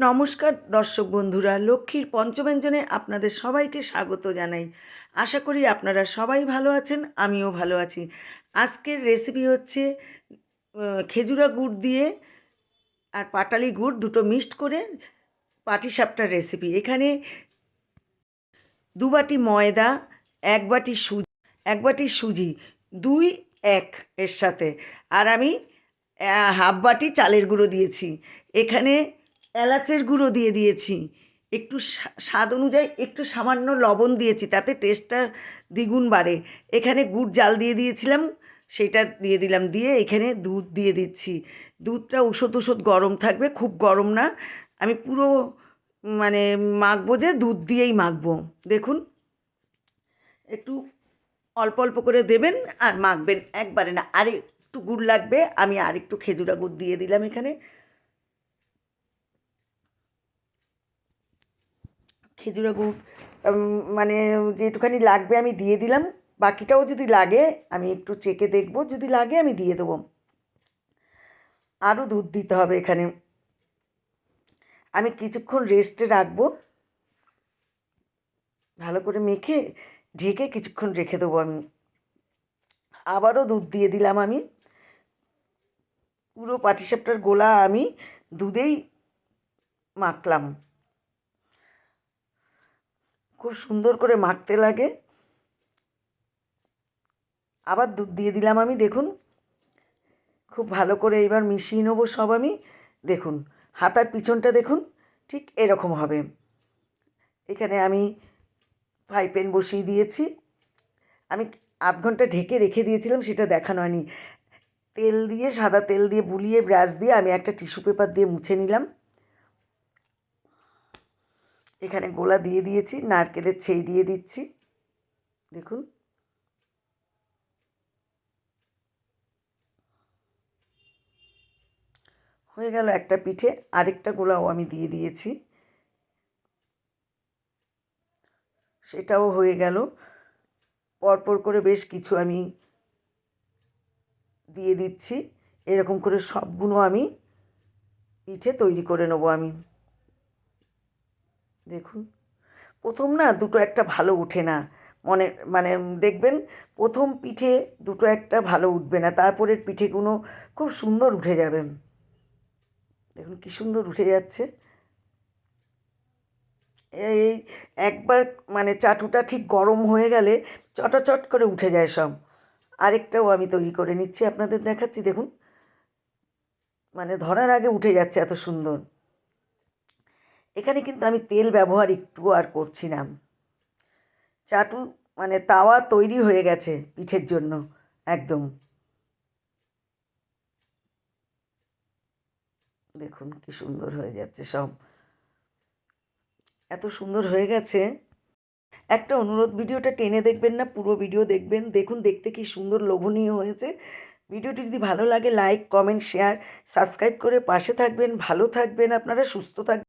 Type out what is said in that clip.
নমস্কার দর্শক বন্ধুরা, লক্ষ্মীর পঞ্চব্যঞ্জনে আপনাদের সবাইকে স্বাগত জানাই। আশা করি আপনারা সবাই ভালো আছেন, আমিও ভালো আছি। আজকের রেসিপি হচ্ছে খেজুরা গুড় দিয়ে আর পাটালি গুড় দুটো মিক্সড করে পাটিসাপটার রেসিপি। এখানে 2 বাটি ময়দা, 1 বাটি সুজি 2-1 এর সাথে, আর আমি হাফ বাটি চালের গুঁড়ো দিয়েছি। এখানে এলাচের গুঁড়ো দিয়ে দিয়েছি, একটু স্বাদ অনুযায়ী একটু সামান্য লবণ দিয়েছি, তাতে টেস্টটা দ্বিগুণ বাড়ে। এখানে গুড় জাল দিয়ে দিয়েছিলাম, সেটা দিয়ে দিলাম, দিয়ে এখানে দুধ দিয়ে দিচ্ছি। দুধটা উষৎ গরম থাকবে, খুব গরম না। আমি পুরো মানে মাখবো, যে দুধ দিয়েই মাখবো। দেখুন, একটু অল্প অল্প করে দেবেন আর মাখবেন, একবারে না। আর একটু গুড় লাগবে, আমি আর একটু খেজুরা গুড় দিয়ে দিলাম এখানে। খেজুরা গুড় মানে যেটুখানি লাগবে আমি দিয়ে দিলাম, বাকিটাও যদি লাগে আমি একটু চেখে দেখব, যদি লাগে আমি দিয়ে দেবো। আরও দুধ দিতে হবে এখানে। আমি কিছুক্ষণ রেস্টে রাখবো, ভালো করে মেখে ঢেকে কিছুক্ষণ রেখে দেবো আমি। আবারও দুধ দিয়ে দিলাম আমি। পুরো পাটিসাপটার গোলা আমি দুধেই মাখলাম। খুব সুন্দর করে মাখতে লাগে। আবার দুধ দিয়ে দিলাম আমি। দেখুন, খুব ভালো করে এবার মিশিয়ে নেবো সব আমি। দেখুন, হাতার পিছনটা দেখুন, ঠিক এরকম হবে। এখানে আমি ফ্রাই প্যান বসিয়ে দিয়েছি। আমি আধ ঘন্টা ঢেকে রেখে দিয়েছিলাম, সেটা দেখানো হয়নি। তেল দিয়ে, সাদা তেল দিয়ে বুলিয়ে ব্রাশ দিয়ে আমি একটা টিস্যু পেপার দিয়ে মুছে নিলাম। এখানে গোলা দিয়ে দিয়েছি, নারকেলের ছেই দিয়ে দিচ্ছি। দেখুন, হয়ে গেল একটা পিঠে। আরেকটা গোলাও আমি দিয়ে দিয়েছি, সেটাও হয়ে গেল। পরপর করে বেশ কিছু আমি দিয়ে দিচ্ছি। এরকম করে সবগুলো আমি পিঠে তৈরি করে নেবো আমি। দেখুন, প্রথম না দুটো একটা ভালো উঠে না, মনে মানে দেখবেন প্রথম পিঠে দুটো একটা ভালো উঠবে না, তারপরের পিঠেগুলো খুব সুন্দর উঠে যাবে। দেখুন কি সুন্দর উঠে যাচ্ছে। এই একবার মানে চাটুটা ঠিক গরম হয়ে গেলে চটাচট করে উঠে যায় সব। আরেকটাও আমি তৈরি করে নিচ্ছি, আপনাদের দেখাচ্ছি। দেখুন, মানে ধরার আগে উঠে যাচ্ছে, এত সুন্দর। এখানে কিন্তু আমি তেল ব্যবহার একটুও আর করছি না। চাটু মানে তাওয়া তৈরি হয়ে গেছে পিঠের জন্য একদম। দেখুন কি সুন্দর হয়ে যাচ্ছে সব, এত সুন্দর হয়ে গেছে। একটা অনুরোধ, ভিডিওটা টেনে দেখবেন না, পুরো ভিডিও দেখবেন। দেখুন দেখতে কি সুন্দর, লোভনীয় হয়েছে। ভিডিওটি যদি ভালো লাগে লাইক, কমেন্ট, শেয়ার, সাবস্ক্রাইব করে পাশে থাকবেন। ভালো থাকবেন আপনারা, সুস্থ থাকবেন।